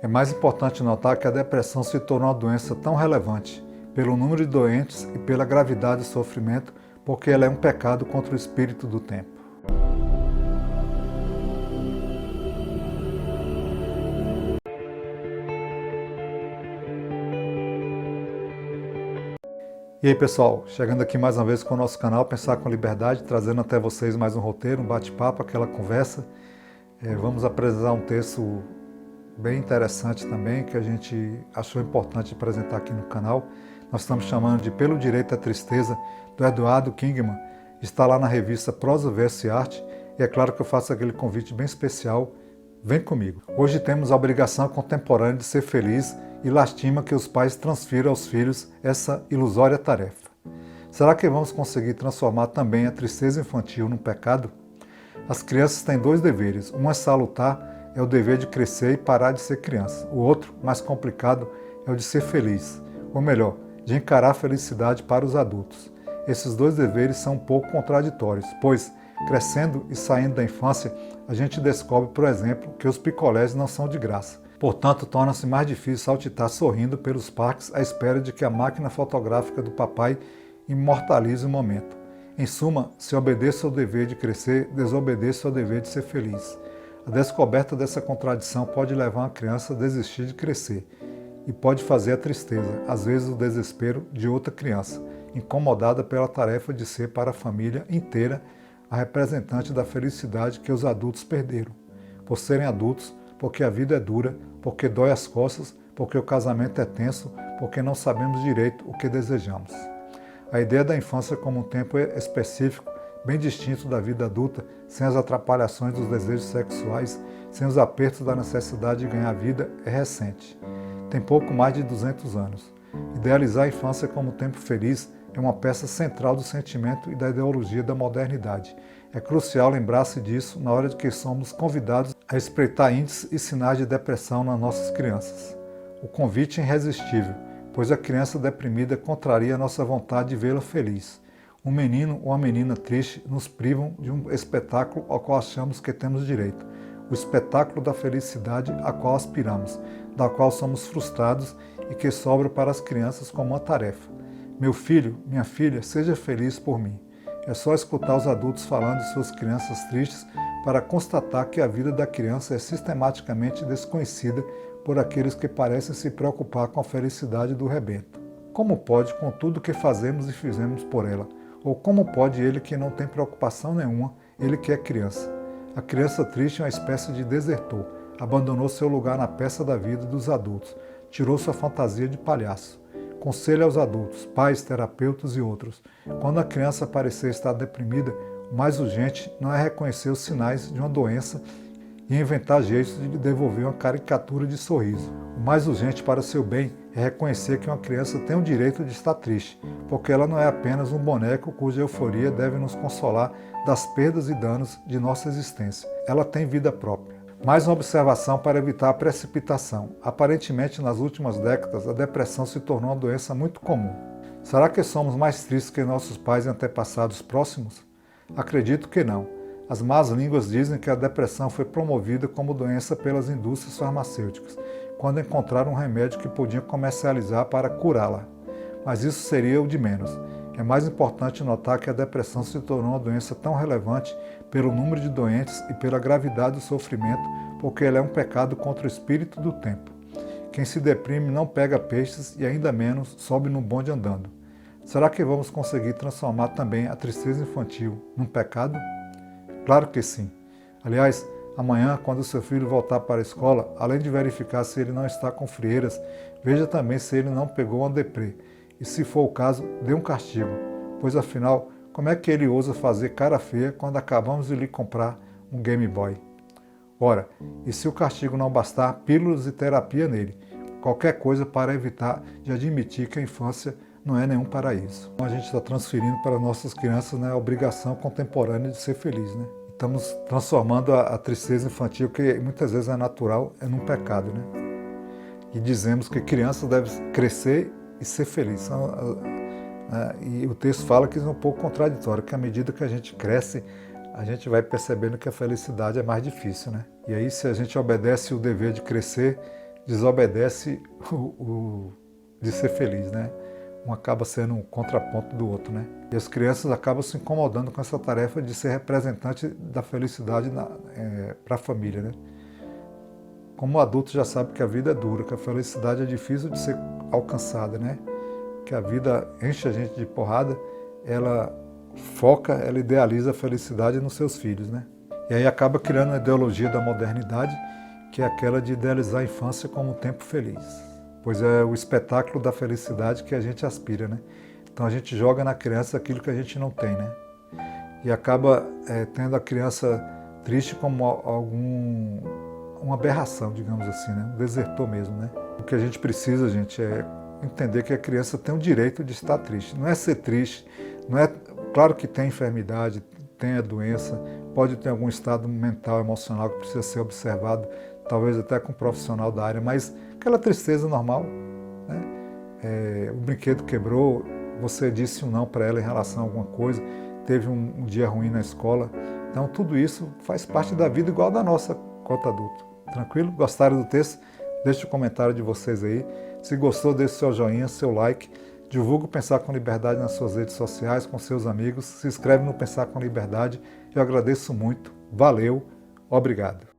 É mais importante notar que a depressão se tornou uma doença tão relevante pelo número de doentes e pela gravidade do sofrimento, porque ela é um pecado contra o espírito do tempo. E aí pessoal, chegando aqui mais uma vez com o nosso canal Pensar com Liberdade, trazendo até vocês mais um roteiro, um bate-papo, aquela conversa. Vamos apresentar um texto bem interessante também, que a gente achou importante apresentar aqui no canal. Nós estamos chamando de Pelo Direito à Tristeza, do Eduardo Kingman. Está lá na revista Prosa, Verso e Arte, e é claro que eu faço aquele convite bem especial. Vem comigo. Hoje temos a obrigação contemporânea de ser feliz e lastima que os pais transfiram aos filhos essa ilusória tarefa. Será que vamos conseguir transformar também a tristeza infantil num pecado? As crianças têm dois deveres. Um é salutar, é o dever de crescer e parar de ser criança. O outro, mais complicado, é o de ser feliz. Ou melhor, de encarar a felicidade para os adultos. Esses dois deveres são um pouco contraditórios, pois, crescendo e saindo da infância, a gente descobre, por exemplo, que os picolés não são de graça. Portanto, torna-se mais difícil saltitar sorrindo pelos parques à espera de que a máquina fotográfica do papai imortalize o momento. Em suma, se obedeço ao dever de crescer, desobedeço ao dever de ser feliz. A descoberta dessa contradição pode levar uma criança a desistir de crescer e pode fazer a tristeza, às vezes o desespero, de outra criança, incomodada pela tarefa de ser para a família inteira a representante da felicidade que os adultos perderam. Por serem adultos, porque a vida é dura, porque dói as costas, porque o casamento é tenso, porque não sabemos direito o que desejamos. A ideia da infância como um tempo específico, bem distinto da vida adulta, sem as atrapalhações dos desejos sexuais, sem os apertos da necessidade de ganhar vida, é recente. Tem pouco mais de 200 anos. Idealizar a infância como um tempo feliz é uma peça central do sentimento e da ideologia da modernidade. É crucial lembrar-se disso na hora de que somos convidados a espreitar índices e sinais de depressão nas nossas crianças. O convite é irresistível, pois a criança deprimida contraria a nossa vontade de vê-la feliz. Um menino ou uma menina triste nos privam de um espetáculo ao qual achamos que temos direito. O espetáculo da felicidade a qual aspiramos, da qual somos frustrados e que sobra para as crianças como uma tarefa. Meu filho, minha filha, seja feliz por mim. É só escutar os adultos falando de suas crianças tristes para constatar que a vida da criança é sistematicamente desconhecida por aqueles que parecem se preocupar com a felicidade do rebento. Como pode com tudo que fazemos e fizemos por ela? Ou como pode ele que não tem preocupação nenhuma, ele que é criança? A criança triste é uma espécie de desertor, abandonou seu lugar na peça da vida dos adultos, tirou sua fantasia de palhaço. Conselho aos adultos, pais, terapeutas e outros. Quando a criança parecer estar deprimida, o mais urgente não é reconhecer os sinais de uma doença e inventar jeitos de devolver uma caricatura de sorriso. O mais urgente para seu bem é reconhecer que uma criança tem o direito de estar triste, porque ela não é apenas um boneco cuja euforia deve nos consolar das perdas e danos de nossa existência. Ela tem vida própria. Mais uma observação para evitar a precipitação. Aparentemente, nas últimas décadas, a depressão se tornou uma doença muito comum. Será que somos mais tristes que nossos pais e antepassados próximos? Acredito que não. As más línguas dizem que a depressão foi promovida como doença pelas indústrias farmacêuticas, quando encontraram um remédio que podiam comercializar para curá-la. Mas isso seria o de menos. É mais importante notar que a depressão se tornou uma doença tão relevante pelo número de doentes e pela gravidade do sofrimento, porque ela é um pecado contra o espírito do tempo. Quem se deprime não pega peixes e ainda menos sobe no bonde andando. Será que vamos conseguir transformar também a tristeza infantil num pecado? Claro que sim. Aliás, amanhã, quando seu filho voltar para a escola, além de verificar se ele não está com frieiras, veja também se ele não pegou uma deprê. E se for o caso, dê um castigo, pois afinal, como é que ele ousa fazer cara feia quando acabamos de lhe comprar um Game Boy? Ora, e se o castigo não bastar, pílulas e terapia nele, qualquer coisa para evitar de admitir que a infância não é nenhum paraíso. A gente está transferindo para nossas crianças, a obrigação contemporânea de ser feliz. Estamos transformando a tristeza infantil, que muitas vezes é natural, num pecado. E dizemos que crianças devem crescer e ser feliz. E o texto fala que isso é um pouco contraditório, que à medida que a gente cresce, a gente vai percebendo que a felicidade é mais difícil. E aí, se a gente obedece o dever de crescer, desobedece de ser feliz, né? Um acaba sendo um contraponto do outro, né? E as crianças acabam se incomodando com essa tarefa de ser representante da felicidade para a família, né? Como adulto já sabe que a vida é dura, que a felicidade é difícil de ser alcançada, né? Que a vida enche a gente de porrada, ela foca, ela idealiza a felicidade nos seus filhos, né? E aí acaba criando a ideologia da modernidade, que é aquela de idealizar a infância como um tempo feliz. Pois é o espetáculo da felicidade que a gente aspira, né? Então a gente joga na criança aquilo que a gente não tem, né? E acaba tendo a criança triste como uma aberração, digamos assim, né? Um desertor mesmo, né? O que a gente precisa, gente, é entender que a criança tem o direito de estar triste. Não é ser triste, não é... Claro que tem enfermidade, tem a doença, pode ter algum estado mental, emocional que precisa ser observado, talvez até com um profissional da área, mas aquela tristeza normal, né? O brinquedo quebrou, você disse um não para ela em relação a alguma coisa, teve um dia ruim na escola, então tudo isso faz parte da vida igual da nossa quanto adulto. Tranquilo? Gostaram do texto? Deixe o comentário de vocês aí. Se gostou, deixe seu joinha, seu like. Divulga o Pensar com Liberdade nas suas redes sociais, com seus amigos. Se inscreve no Pensar com Liberdade. Eu agradeço muito. Valeu. Obrigado.